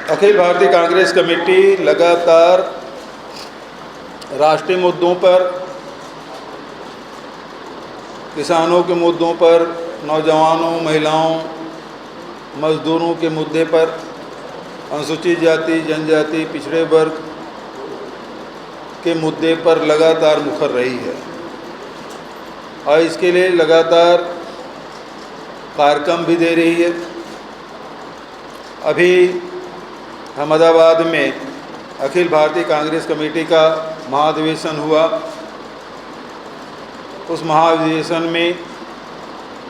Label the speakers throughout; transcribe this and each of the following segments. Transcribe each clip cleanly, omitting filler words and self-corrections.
Speaker 1: Akhil Bharatiya Congress committee लगातार राष्ट्रीय मुद्दों पर, किसानों के मुद्दों पर, नौजवानों, महिलाओं, मजदूरों के मुद्दे पर, अनुसूचित जाति, जनजाति, पिछड़े वर्ग के मुद्दे पर लगातार मुखर रही है और इसके लिए लगातार कार्यक्रम भी दे रही है। अभी अहमदाबाद में अखिल भारतीय कांग्रेस कमेटी का महाधिवेशन हुआ। उस महाधिवेशन में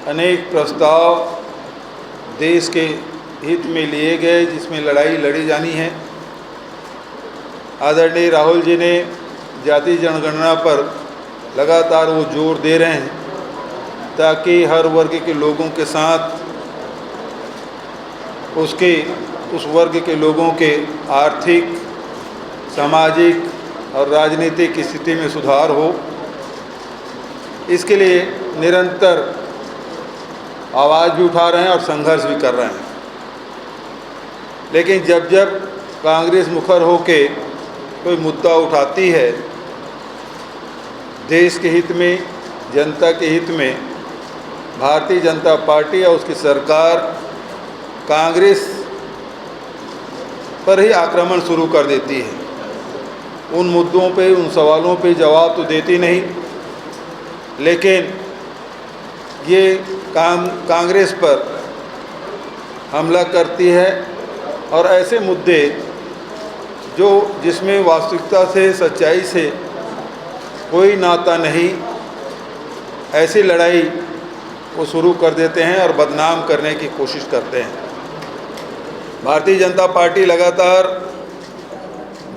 Speaker 1: अनेक प्रस्ताव देश के हित में लिए गए, जिसमें लड़ाई लड़ी जानी है। आदरणीय राहुल जी ने जाति जनगणना पर लगातार वो जोर दे रहे हैं ताकि हर वर्ग के लोगों के साथ उस वर्ग के लोगों के आर्थिक, सामाजिक और राजनीतिक स्थिति में सुधार हो। इसके लिए निरंतर आवाज़ भी उठा रहे हैं और संघर्ष भी कर रहे हैं। लेकिन जब जब कांग्रेस मुखर होके कोई मुद्दा उठाती है देश के हित में, जनता के हित में, भारतीय जनता पार्टी और उसकी सरकार कांग्रेस पर ही आक्रमण शुरू कर देती है। उन मुद्दों पे, उन सवालों पे जवाब तो देती नहीं, लेकिन ये कांग्रेस पर हमला करती है और ऐसे मुद्दे जिसमें वास्तविकता से, सच्चाई से कोई नाता नहीं, ऐसी लड़ाई वो शुरू कर देते हैं और बदनाम करने की कोशिश करते हैं। भारतीय जनता पार्टी लगातार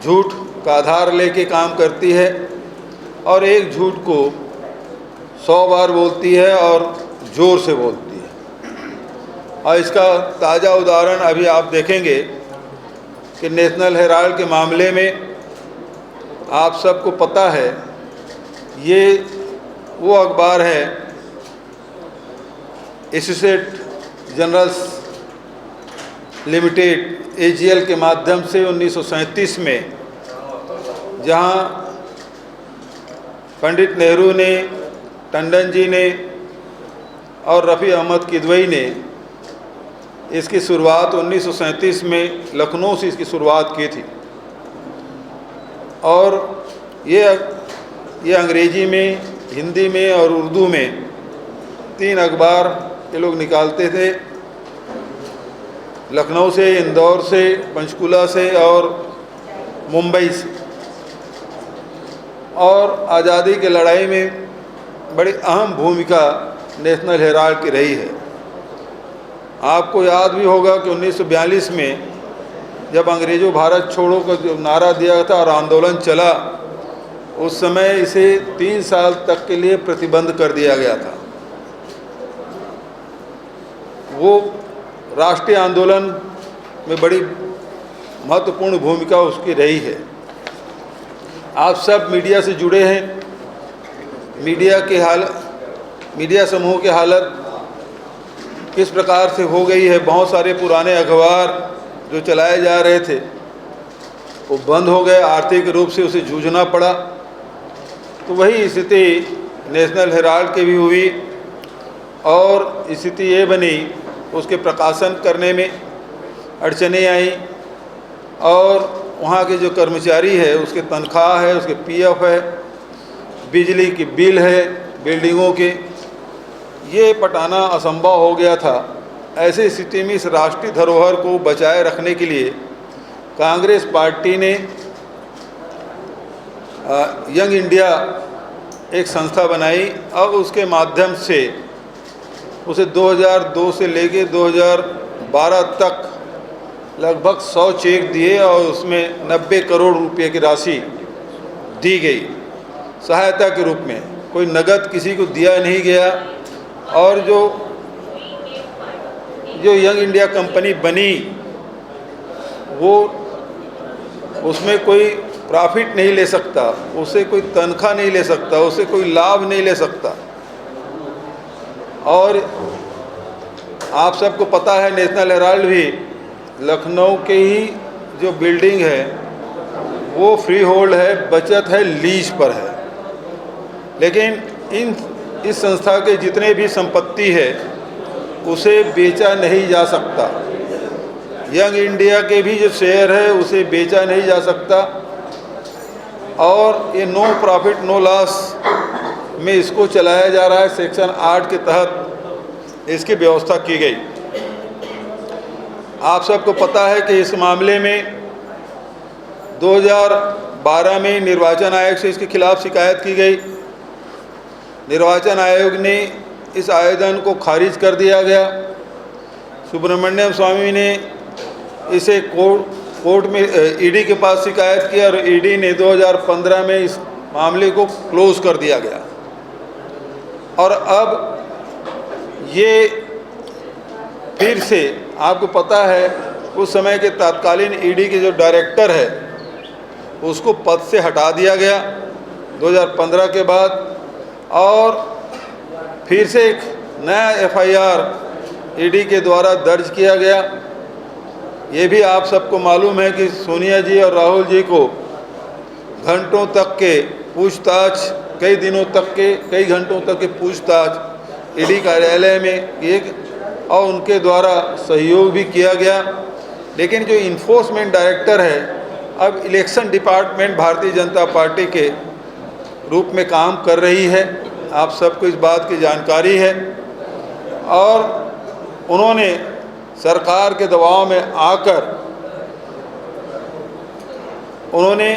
Speaker 1: झूठ का आधार लेके काम करती है और एक झूठ को 100 बार बोलती है और ज़ोर से बोलती है। और इसका ताज़ा उदाहरण अभी आप देखेंगे कि नेशनल हेराल्ड के मामले में आप सबको पता है, ये वो अखबार है एसोसिएटेड जर्नल्स लिमिटेड AGL के माध्यम से 1937 में, जहां पंडित नेहरू ने, टंडन जी ने और रफ़ी अहमद किदवई ने इसकी शुरुआत 1937 में लखनऊ से इसकी शुरुआत की थी। और ये अंग्रेजी में, हिंदी में और उर्दू में 3 अखबार ये लोग निकालते थे, लखनऊ से, इंदौर से, पंचकुला से और मुंबई से। और आज़ादी की लड़ाई में बड़ी अहम भूमिका नेशनल हेराल्ड की रही है। आपको याद भी होगा कि 1942 में जब अंग्रेज़ों भारत छोड़ो का जो नारा दिया था और आंदोलन चला, उस समय इसे 3 साल तक के लिए प्रतिबंध कर दिया गया था। वो राष्ट्रीय आंदोलन में बड़ी महत्वपूर्ण भूमिका उसकी रही है। आप सब मीडिया से जुड़े हैं। मीडिया समूह की हालत किस प्रकार से हो गई है। बहुत सारे पुराने अखबार जो चलाए जा रहे थे वो बंद हो गए, आर्थिक रूप से उसे जूझना पड़ा। तो वही स्थिति नेशनल हेराल्ड की भी हुई और स्थिति ये बनी, उसके प्रकाशन करने में अड़चनें आई और वहाँ के जो कर्मचारी है उसके तनख्वाह है, उसके PF है, बिजली की बिल है, बिल्डिंगों के, ये पटाना असंभव हो गया था। ऐसी स्थिति में इस राष्ट्रीय धरोहर को बचाए रखने के लिए कांग्रेस पार्टी ने यंग इंडिया एक संस्था बनाई और उसके माध्यम से उसे 2002 से लेके 2012 तक लगभग 100 चेक दिए और उसमें 90 करोड़ रुपए की राशि दी गई सहायता के रूप में। कोई नगद किसी को दिया नहीं गया। और जो यंग इंडिया कंपनी बनी वो उसमें कोई प्रॉफिट नहीं ले सकता, उसे कोई तनख्वाह नहीं ले सकता, उसे कोई लाभ नहीं ले सकता। और आप सबको पता है नेशनल हेराल्ड भी लखनऊ के ही जो बिल्डिंग है वो फ्री होल्ड है, बचत है, लीज पर है। लेकिन इस संस्था के जितने भी संपत्ति है उसे बेचा नहीं जा सकता। यंग इंडिया के भी जो शेयर है उसे बेचा नहीं जा सकता, और ये नो प्रॉफिट नो लॉस में इसको चलाया जा रहा है। सेक्शन 8 के तहत इसकी व्यवस्था की गई। आप सबको पता है कि इस मामले में 2012 में निर्वाचन आयोग से इसके खिलाफ शिकायत की गई। निर्वाचन आयोग ने इस आवेदन को खारिज कर दिया गया। सुब्रमण्यम स्वामी ने इसे कोर्ट में ईडी के पास शिकायत की और ईडी ने 2015 में इस मामले को क्लोज कर दिया गया। और अब ये फिर से, आपको पता है उस समय के तत्कालीन ईडी के जो डायरेक्टर है उसको पद से हटा दिया गया 2015 के बाद, और फिर से एक नया एफआईआर ईडी के द्वारा दर्ज किया गया। ये भी आप सबको मालूम है कि सोनिया जी और राहुल जी को घंटों तक के पूछताछ, कई दिनों तक के, कई घंटों तक के पूछताछ ईडी कार्यालय में किए और उनके द्वारा सहयोग भी किया गया। लेकिन जो इन्फोर्समेंट डायरेक्टर है अब election department Bharatiya Janata party के रूप में काम कर रही है। आप सबको इस बात की जानकारी है, और उन्होंने सरकार के दबाव में आकर उन्होंने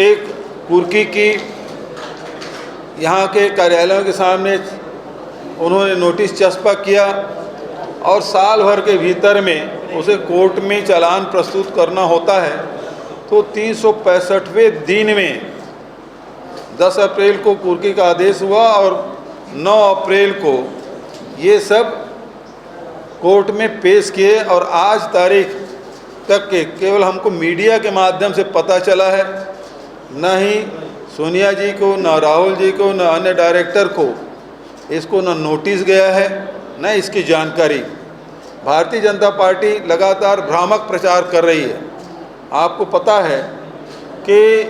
Speaker 1: एक कुर्की की यहाँ के कार्यालयों के सामने उन्होंने नोटिस चस्पा किया, और साल भर के भीतर में उसे कोर्ट में चालान प्रस्तुत करना होता है। तो 365वें दिन में 10 अप्रैल को कुर्की का आदेश हुआ और 9 अप्रैल को ये सब कोर्ट में पेश किए, और आज तारीख तक के केवल हमको मीडिया के माध्यम से पता चला है। न ही सोनिया जी को, न राहुल जी को, न अन्य डायरेक्टर को इसको न नोटिस गया है, न इसकी जानकारी। भारतीय जनता पार्टी लगातार भ्रामक प्रचार कर रही है। आपको पता है कि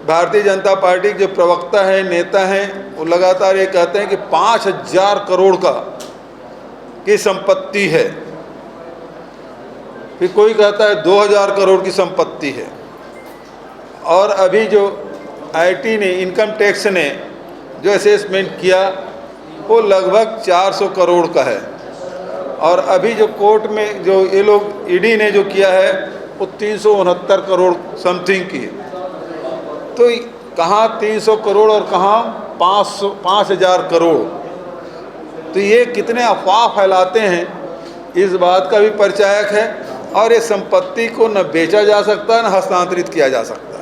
Speaker 1: भारतीय जनता पार्टी के जो प्रवक्ता हैं, नेता हैं, वो लगातार ये कहते हैं कि 5000 करोड़ की संपत्ति है, फिर कोई कहता है 2000 करोड़ की संपत्ति है। और अभी जो आईटी ने, इनकम टैक्स ने जो असेसमेंट किया वो लगभग 400 करोड़ का है, और अभी जो कोर्ट में जो ये लोग ईडी ने जो किया है वो 369 करोड़ समथिंग की है। तो कहाँ 300 करोड़ और कहाँ 5000 करोड़। तो ये कितने अफवाह फैलाते हैं इस बात का भी परिचायक है। और ये संपत्ति को न बेचा जा सकता न हस्तांतरित किया जा सकता।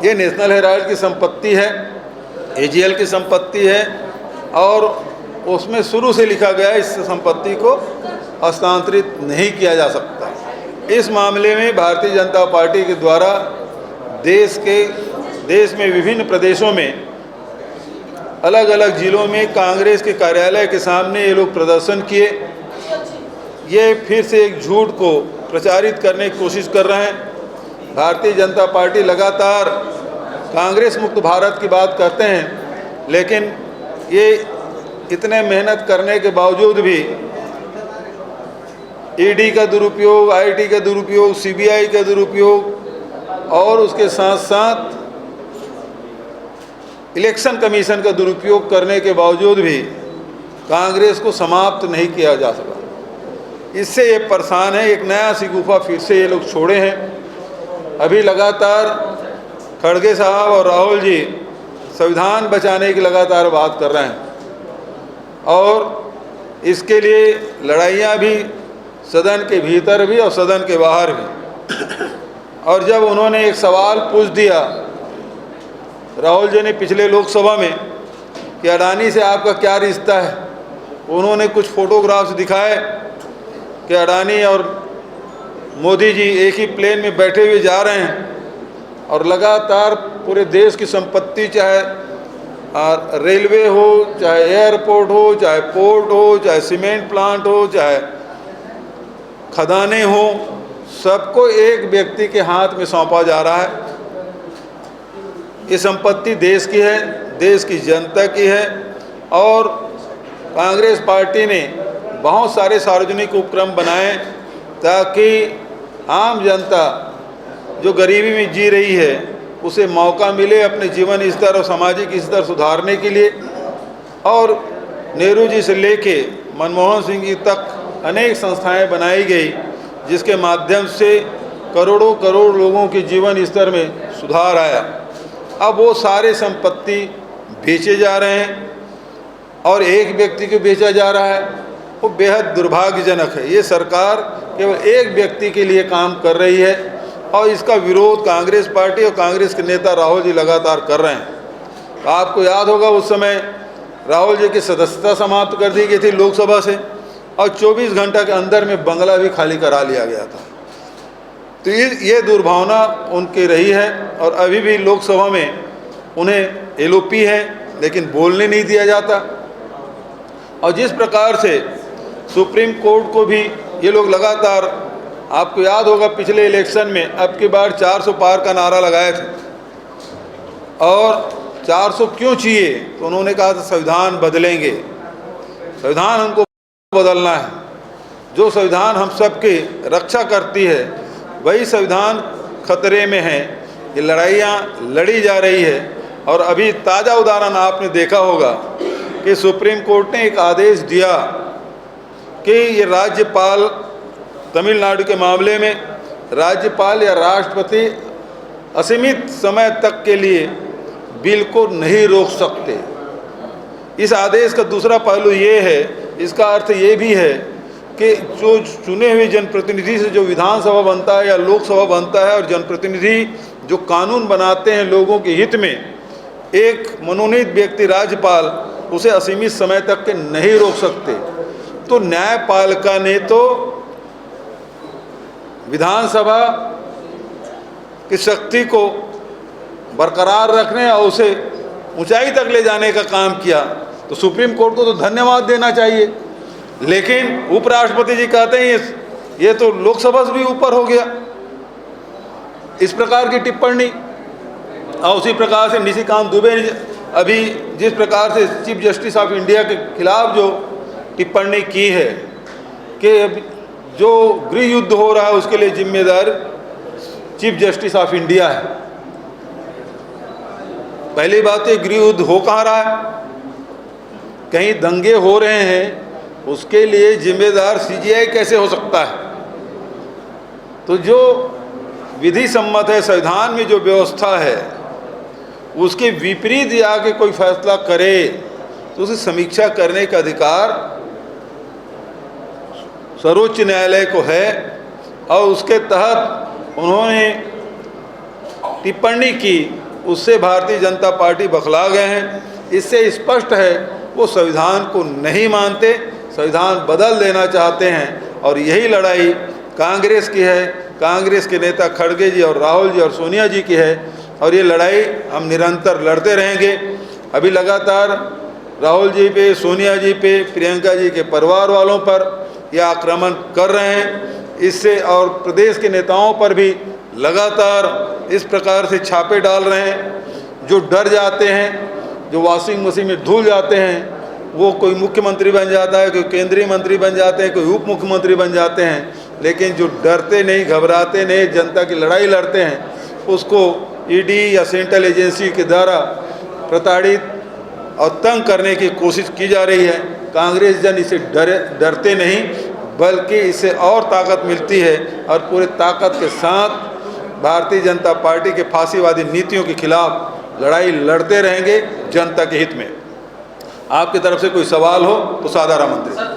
Speaker 1: ये नेशनल हेराल्ड की संपत्ति है, एजीएल की संपत्ति है, और उसमें शुरू से लिखा गया है इस संपत्ति को हस्तांतरित नहीं किया जा सकता। इस मामले में भारतीय जनता पार्टी के द्वारा देश में विभिन्न प्रदेशों में अलग अलग ज़िलों में कांग्रेस के कार्यालय के सामने ये लोग प्रदर्शन किए। ये फिर से एक झूठ को प्रचारित करने की कोशिश कर रहे हैं। भारतीय जनता पार्टी लगातार कांग्रेस मुक्त भारत की बात करते हैं, लेकिन ये इतने मेहनत करने के बावजूद भी ईडी का दुरुपयोग, आईटी का दुरुपयोग, सीबीआई का दुरुपयोग, और उसके साथ साथ इलेक्शन कमीशन का दुरुपयोग करने के बावजूद भी कांग्रेस को समाप्त नहीं किया जा सका। इससे ये परेशान है। एक नया शिकूफा फिर से ये लोग छोड़े हैं। अभी लगातार खड़गे साहब और राहुल जी संविधान बचाने की लगातार बात कर रहे हैं, और इसके लिए लड़ाइयाँ भी सदन के भीतर भी और सदन के बाहर भी। और जब उन्होंने एक सवाल पूछ दिया राहुल जी ने पिछले लोकसभा में कि अडानी से आपका क्या रिश्ता है, उन्होंने कुछ फोटोग्राफ्स दिखाए कि अडानी और मोदी जी एक ही प्लेन में बैठे हुए जा रहे हैं, और लगातार पूरे देश की संपत्ति, चाहे रेलवे हो, चाहे एयरपोर्ट हो, चाहे पोर्ट हो, चाहे सीमेंट प्लांट हो, चाहे खदानें हों, सबको एक व्यक्ति के हाथ में सौंपा जा रहा है। ये संपत्ति देश की है, देश की जनता की है और कांग्रेस पार्टी ने बहुत सारे सार्वजनिक उपक्रम बनाए ताकि आम जनता जो गरीबी में जी रही है उसे मौका मिले अपने जीवन स्तर और सामाजिक स्तर सुधारने के लिए। और नेहरू जी से लेके मनमोहन सिंह जी तक अनेक संस्थाएं बनाई गई जिसके माध्यम से करोड़ों करोड़ लोगों के जीवन स्तर में सुधार आया। अब वो सारे संपत्ति बेचे जा रहे हैं और एक व्यक्ति को बेचा जा रहा है, वो बेहद दुर्भाग्यजनक है। ये सरकार केवल एक व्यक्ति के लिए काम कर रही है और इसका विरोध कांग्रेस पार्टी और कांग्रेस के नेता राहुल जी लगातार कर रहे हैं। तो आपको याद होगा उस समय राहुल जी की सदस्यता समाप्त कर दी गई थी लोकसभा से और 24 घंटा के अंदर में बंगला भी खाली करा लिया गया था। तो ये दुर्भावना उनकी रही है और अभी भी लोकसभा में उन्हें एलओपी है लेकिन बोलने नहीं दिया जाता। और जिस प्रकार से सुप्रीम कोर्ट को भी ये लोग लगातार, आपको याद होगा पिछले इलेक्शन में अब की बार 400 पार का नारा लगाए थे और 400 क्यों चाहिए, तो उन्होंने कहा था संविधान बदलेंगे, संविधान हमको बदलना है। जो संविधान हम सबकी रक्षा करती है वही संविधान खतरे में है। ये लड़ाइयाँ लड़ी जा रही है और अभी ताज़ा उदाहरण आपने देखा होगा कि सुप्रीम कोर्ट ने एक आदेश दिया कि ये राज्यपाल, तमिलनाडु के मामले में राज्यपाल या राष्ट्रपति असीमित समय तक के लिए बिल को नहीं रोक सकते। इस आदेश का दूसरा पहलू ये है, इसका अर्थ ये भी है कि जो चुने हुए जनप्रतिनिधि से जो विधानसभा बनता है या लोकसभा बनता है और जनप्रतिनिधि जो कानून बनाते हैं लोगों के हित में, एक मनोनीत व्यक्ति राज्यपाल उसे असीमित समय तक के नहीं रोक सकते। तो न्यायपालिका ने तो विधानसभा की शक्ति को बरकरार रखने और उसे ऊंचाई तक ले जाने का काम किया, तो सुप्रीम कोर्ट को तो धन्यवाद देना चाहिए। लेकिन उपराष्ट्रपति जी कहते हैं ये तो लोकसभा से भी ऊपर हो गया, इस प्रकार की टिप्पणी। और उसी प्रकार से निशिकांत दुबे ने अभी जिस प्रकार से चीफ जस्टिस ऑफ इंडिया के खिलाफ जो टिप्पणी की है कि जो गृह युद्ध हो रहा है उसके लिए जिम्मेदार चीफ जस्टिस ऑफ इंडिया है। पहली बात है गृह युद्ध हो कहाँ रहा है, कहीं दंगे हो रहे हैं, उसके लिए जिम्मेदार सीजीआई कैसे हो सकता है। तो जो विधि सम्मत है, संविधान में जो व्यवस्था है उसके विपरीत जाके कोई फैसला करे तो उसे समीक्षा करने का अधिकार सर्वोच्च न्यायालय को है। और उसके तहत उन्होंने टिप्पणी की, उससे भारतीय जनता पार्टी बखला गए हैं। इससे स्पष्ट है वो संविधान को नहीं मानते, संविधान बदल देना चाहते हैं। और यही लड़ाई कांग्रेस की है, कांग्रेस के नेता खड़गे जी और राहुल जी और सोनिया जी की है और ये लड़ाई हम निरंतर लड़ते रहेंगे। अभी लगातार राहुल जी पे, सोनिया जी पे, प्रियंका जी के परिवार वालों पर ये आक्रमण कर रहे हैं। इससे और प्रदेश के नेताओं पर भी लगातार इस प्रकार से छापे डाल रहे हैं। जो डर जाते हैं, जो वॉशिंग मशीन में धुल जाते हैं, वो कोई मुख्यमंत्री बन जाता है, कोई केंद्रीय मंत्री बन जाते हैं, कोई उप मुख्यमंत्री बन जाते हैं। लेकिन जो डरते नहीं, घबराते नहीं, जनता की लड़ाई लड़ते हैं, उसको ईडी या सेंट्रल एजेंसी के द्वारा प्रताड़ित और तंग करने की कोशिश की जा रही है। कांग्रेस जन इसे डरते नहीं बल्कि इससे और ताकत मिलती है और पूरे ताकत के साथ भारतीय जनता पार्टी के फांसीवादी नीतियों के खिलाफ लड़ाई लड़ते रहेंगे जनता के हित में। आपकी तरफ से कोई सवाल हो तो साधारण मंत्री।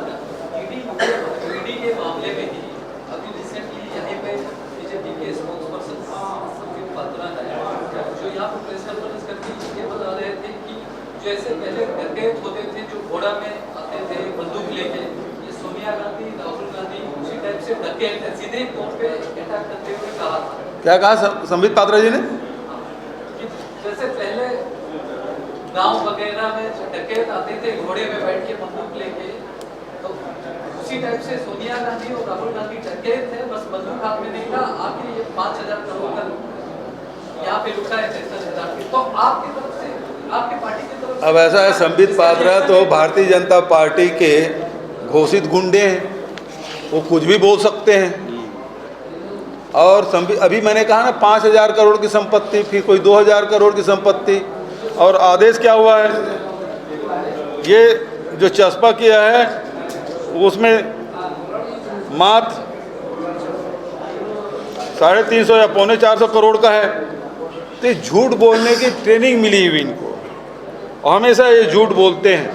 Speaker 2: जैसे पहले डकैत होते थे जो घोड़ा में आते थे बंदूक लेके, ये सोनिया गांधी, राहुल गांधी उसी टाइप से डकैत है, सीधे तौर पे अटैक करते हुए कहा था।
Speaker 1: क्या कहा संबित पात्रा जी ने?
Speaker 2: जैसे पहले गांव वगैरह में डकैत आते थे घोड़े में बैठ के बंदूक लेके, तो उसी टाइप से सोनिया गांधी और राहुल गांधी डके थे, बस बंदूक हाथ में नहीं था, आखिर ये 5,000 करोड़ का यहाँ पे लुटा है नेशनल हेराल्ड की। तो आपकी तरफ से, आपकी पार्टी की तरफ से
Speaker 1: अब ऐसा है, संबित पात्रा तो भारतीय जनता पार्टी के घोषित गुंडे हैं, वो कुछ भी बोल सकते हैं। और अभी मैंने कहा ना 5,000 करोड़ की संपत्ति, फिर कोई 2,000 करोड़ की संपत्ति, और आदेश क्या हुआ है, ये जो चस्पा किया है उसमें मात्र 350 या 450 करोड़ का है। तो ये झूठ बोलने की ट्रेनिंग मिली हुई इनको, और हमेशा ये झूठ बोलते हैं।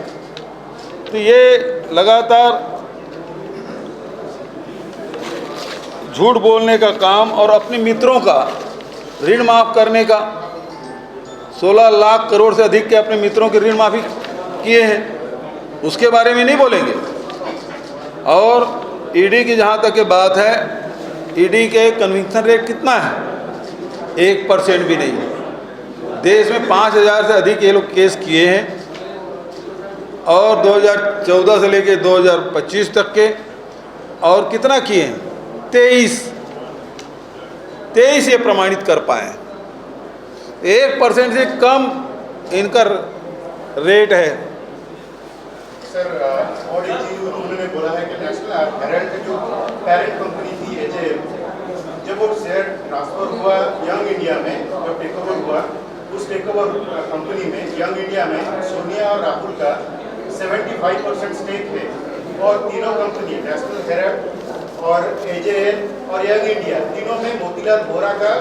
Speaker 1: तो ये लगातार झूठ बोलने का काम, और अपने मित्रों का ऋण माफ़ करने का, 16 लाख करोड़ से अधिक के अपने मित्रों के ऋण माफ़ी किए हैं, उसके बारे में नहीं बोलेंगे। और ईडी की जहाँ तक ये बात है, ईडी के कन्विक्शन रेट कितना है, 1% भी नहीं। देश में 5,000 से अधिक ये लोग केस किए हैं, और 2014 से लेके 2025 तक के, और कितना किए हैं, 23 ये प्रमाणित कर पाए। 1% से कम इनका रेट है।
Speaker 3: सर, मोदी जी उन्होंने बोला है कि नेशनल हेराल्ड जो पेरेंट कंपनी थी एजेएल, जब वो शेयर ट्रांसफर हुआ यंग इंडिया में, जब टेक ओवर हुआ, उस टेक ओवर कंपनी में यंग इंडिया में सोनिया और राहुल का 75% स्टेक है, और तीनों कंपनी नेशनल हेराल्ड और एजेएल और यंग इंडिया, तीनों में मोतीलाल वोरा का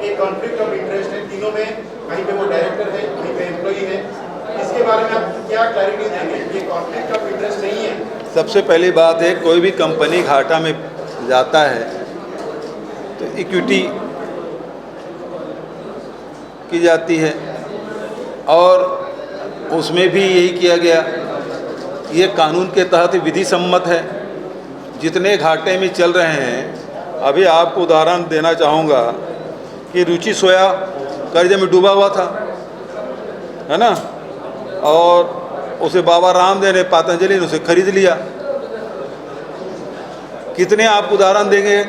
Speaker 3: एक कॉन्फ्लिक्ट ऑफ इंटरेस्ट है। तीनों में कहीं पे वो डायरेक्टर है, कहीं पे एम्प्लॉई है। इसके बारे में आप क्या क्लैरिटी देंगे? ये कॉन्फ्लिक्ट ऑफ इंटरेस्ट नहीं है?
Speaker 1: सबसे पहली बात है, कोई भी कंपनी घाटा में जाता है तो इक्विटी की जाती है, और उसमें भी यही किया गया। ये कानून के तहत विधि सम्मत है। जितने घाटे में चल रहे हैं, अभी आपको उदाहरण देना चाहूँगा कि रुचि सोया कर्ज में डूबा हुआ था, है ना, और उसे बाबा रामदेव ने, पतंजलि ने उसे खरीद लिया। कितने आप उदाहरण देंगे?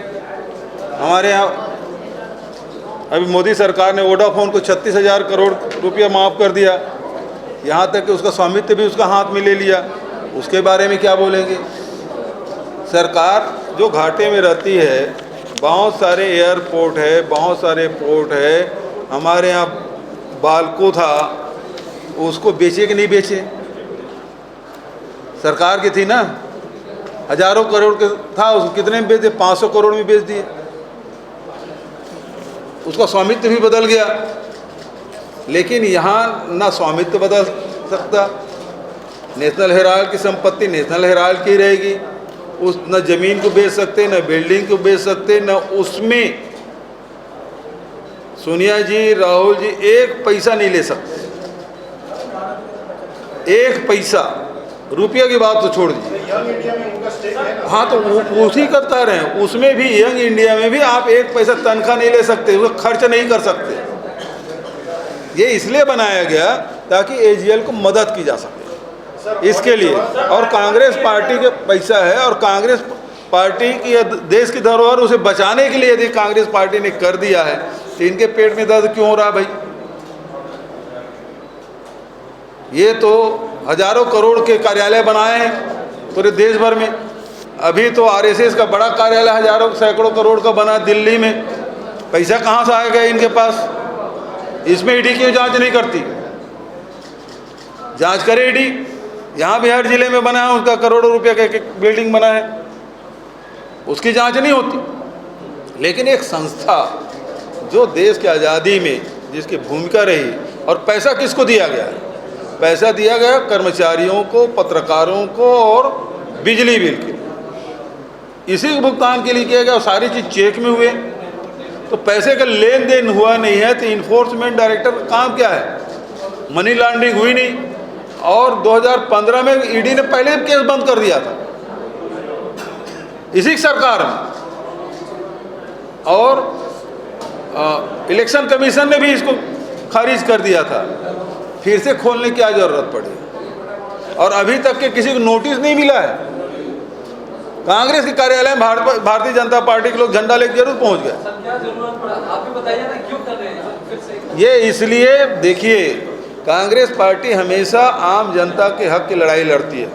Speaker 1: हमारे यहाँ अभी मोदी सरकार ने वोडाफोन को 36,000 करोड़ रुपया माफ़ कर दिया, यहाँ तक कि उसका स्वामित्व भी उसका हाथ में ले लिया। उसके बारे में क्या बोलेंगे? सरकार जो घाटे में रहती है, बहुत सारे एयरपोर्ट है, बहुत सारे पोर्ट है, हमारे यहाँ बालको था, उसको बेचे कि नहीं बेचे? सरकार की थी ना, हजारों करोड़ के था, उसको कितने में बेच दिए? 500 करोड़ में बेच दिए। उसका स्वामित्व भी बदल गया। लेकिन यहाँ ना स्वामित्व बदल सकता, नेशनल हेराल्ड की संपत्ति नेशनल हेराल्ड की रहेगी। उस न ज़मीन को बेच सकते, न बिल्डिंग को बेच सकते, न उसमें सोनिया जी, राहुल जी एक पैसा नहीं ले सकते। एक पैसा, रुपया की बात तो छोड़ दीजिए।
Speaker 3: यंग इंडिया में उनका स्टेक है ना?
Speaker 1: हाँ, तो उसी का कह रहे हैं, उसमें भी यंग इंडिया में भी आप एक पैसा तनख्वाह नहीं ले सकते, उसका खर्च नहीं कर सकते। ये इसलिए बनाया गया ताकि एजीएल को मदद की जा सके, इसके लिए। और कांग्रेस पार्टी के पैसा है, और कांग्रेस पार्टी की देश की धरोहर, उसे बचाने के लिए यदि कांग्रेस पार्टी ने कर दिया है, तो इनके पेट में दर्द क्यों हो रहा भाई? ये तो हजारों करोड़ के कार्यालय बनाए हैं पूरे देश भर में। अभी तो आरएसएस का बड़ा कार्यालय हजारों सैकड़ों करोड़ का बना दिल्ली में। पैसा कहाँ से आएगा इनके पास? इसमें ईडी क्यों जांच नहीं करती? जांच करे ईडी। यहाँ भी हर जिले में बना है, उसका करोड़ों रुपये का एक बिल्डिंग बना है, उसकी जांच नहीं होती। लेकिन एक संस्था जो देश की आज़ादी में जिसकी भूमिका रही, और पैसा किसको दिया गया है? पैसा दिया गया कर्मचारियों को, पत्रकारों को, और बिजली बिल के, इसी के भुगतान के लिए किया गया। और सारी चीज़ चेक में हुए, तो पैसे का लेन देन हुआ नहीं है, तो इन्फोर्समेंट डायरेक्टर का काम क्या है? मनी लॉन्ड्रिंग हुई नहीं। और 2015 में ईडी ने पहले केस बंद कर दिया था इसी सरकार में, और इलेक्शन कमीशन ने भी इसको खारिज कर दिया था। फिर से खोलने की क्या ज़रूरत पड़ी? और अभी तक के किसी को नोटिस नहीं मिला है। कांग्रेस के कार्यालय में भारतीय जनता पार्टी के लोग झंडा लेकर जरूर पहुंच गए।
Speaker 2: सर क्या जरूरत पड़ा, आप भी बताइए ना क्यों कर रहे हैं सर, फिर से
Speaker 1: ये इसलिए, देखिए, कांग्रेस पार्टी हमेशा आम जनता के हक की लड़ाई लड़ती है।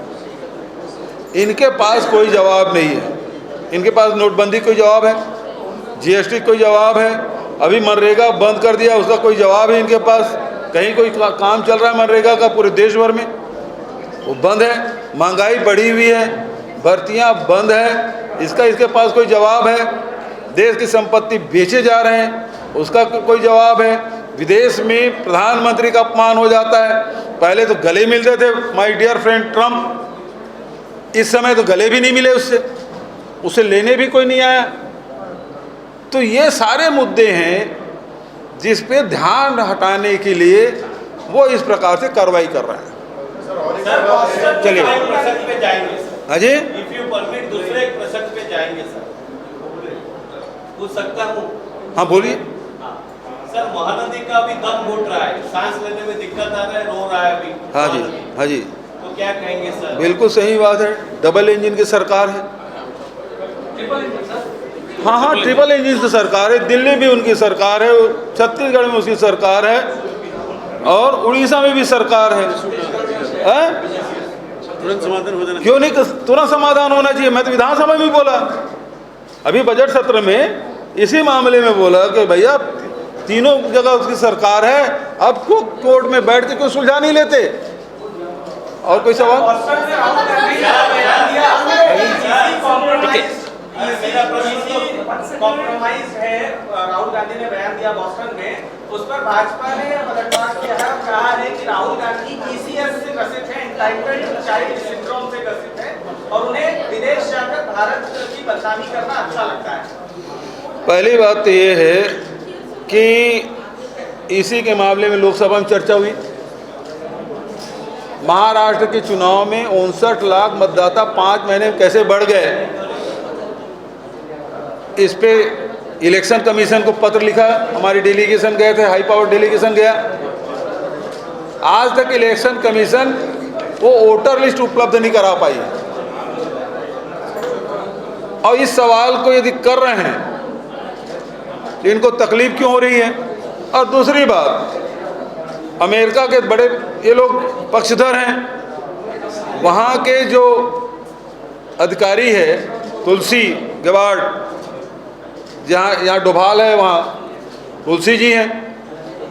Speaker 1: इनके पास कोई जवाब नहीं है। इनके पास नोटबंदी कोई जवाब है, जीएसटी कोई जवाब है, अभी मनरेगा बंद कर दिया उसका कोई जवाब है इनके पास। कहीं कोई काम चल रहा है मनरेगा का पूरे देश भर में, वो बंद है। महंगाई बढ़ी हुई है, भर्तियां बंद है, इसका इसके पास कोई जवाब है। देश की संपत्ति बेचे जा रहे हैं, उसका कोई जवाब है। विदेश में प्रधानमंत्री का अपमान हो जाता है। पहले तो गले मिलते थे माय डियर फ्रेंड ट्रम्प, इस समय तो गले भी नहीं मिले उससे, उसे लेने भी कोई नहीं आया। तो ये सारे मुद्दे हैं जिस पे ध्यान हटाने के लिए वो इस प्रकार से कार्रवाई कर रहे हैं। चलिए
Speaker 4: प्रसंग पे जाएंगे सर।
Speaker 1: हाँ जी,
Speaker 4: इफ यू परमिट दूसरे एक प्रसंग पे जाएंगे सर, पूछ सकता हूँ?
Speaker 1: हाँ बोलिए।
Speaker 4: सर महानदी का अभी दम घुट रहा है, सांस लेने में दिक्कत आ रहा है, रो रहा है अभी।
Speaker 1: हाँ जी,
Speaker 4: महानदी।
Speaker 1: हाँ जी,
Speaker 4: तो क्या कहेंगे सर?
Speaker 1: बिल्कुल सही बात है। डबल इंजन की सरकार है।
Speaker 2: ट्रिपल इंजन सर,
Speaker 1: हाँ हाँ, ट्रिपल इंजन की सरकार है। दिल्ली भी उनकी सरकार है, छत्तीसगढ़ में उसकी सरकार है, और उड़ीसा में भी सरकार है।
Speaker 4: तुरंत समाधान हो जाना।
Speaker 1: क्यों नहीं तुरंत समाधान होना चाहिए? मैं तो विधानसभा में भी बोला, अभी बजट सत्र में इसी मामले में बोला कि भैया तीनों जगह उसकी सरकार है, अब क्यों कोर्ट में बैठ के क्यों सुलझा नहीं लेते? और कोई सवाल?
Speaker 5: कॉम्प्रोमाइज है, राहुल गांधी ने बयान दिया बॉस्टन में, उस पर भाजपा ने पलटवार किया है, कहा है कि राहुल गांधी ईसीएस से ग्रसित है, एंटाइटल्ड चाइल्ड सिंड्रोम से ग्रसित है, और उन्हें विदेश जाकर भारत की बदनामी करना अच्छा लगता है।
Speaker 1: पहली बात तो ये है कि इसी के मामले में लोकसभा में चर्चा हुई। महाराष्ट्र के चुनाव में 59 लाख मतदाता 5 महीने में कैसे बढ़ गए, इस पे इलेक्शन कमीशन को पत्र लिखा। हमारी डेलीगेशन गए थे, हाई पावर डेलीगेशन गया। आज तक इलेक्शन कमीशन वो वोटर लिस्ट उपलब्ध नहीं करा पाई। और इस सवाल को यदि कर रहे हैं तो इनको तकलीफ क्यों हो रही है? और दूसरी बात, अमेरिका के बड़े ये लोग पक्षधर हैं, वहाँ के जो अधिकारी है तुलसी गबार्ड, यहाँ डोभाल है, वहाँ तुलसी जी हैं,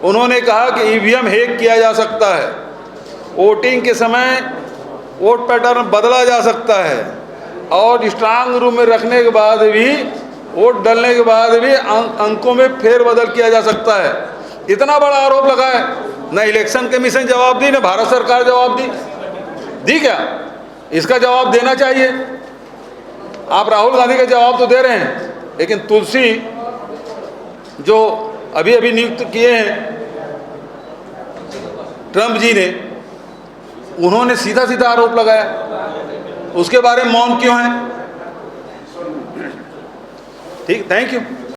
Speaker 1: उन्होंने कहा कि ईवीएम हैक किया जा सकता है, वोटिंग के समय वोट पैटर्न बदला जा सकता है, और स्ट्रांग रूम में रखने के बाद भी, वोट डालने के बाद भी अंकों में फेरबदल किया जा सकता है। इतना बड़ा आरोप लगा है, न इलेक्शन कमीशन जवाब दी, न भारत सरकार जवाब दी क्या? इसका जवाब देना चाहिए। आप राहुल गांधी का जवाब तो दे रहे हैं, लेकिन तुलसी जो अभी अभी नियुक्त किए हैं ट्रम्प जी ने, उन्होंने सीधा सीधा आरोप लगाया, उसके बारे में मौन क्यों है? ठीक, थैंक यू।